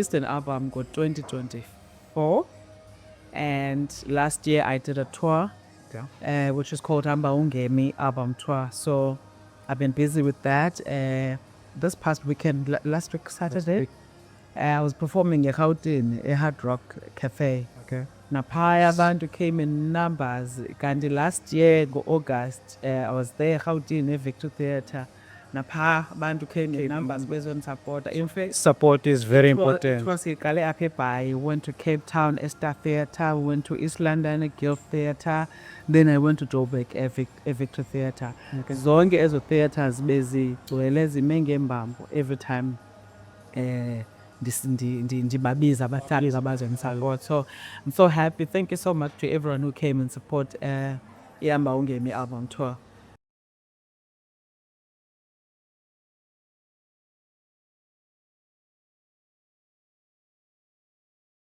released an album got 2024, and last year I did a tour, which is called Hamba Ungemi Album Tour. So I've been busy with that. This past weekend, last week Saturday, I was performing at Gauteng, a Hard Rock Cafe. Okay. Naphaya abantu came in numbers. Kanti last year, August, I was there Gauteng, Victor Theatre. Napha abantu came in numbers support. In fact, Support is very it important. was I went to Cape Town, Esther Theatre, went to East London, Guild Theatre, then I went to Joburg, Victor Theatre. Zonke ezo theatres bezigcwele zimengembambo every time ndibabiza abahlali abazongisupport. So I'm so happy. Thank you so much to everyone who came and support Hamba Ungemi Album Tour.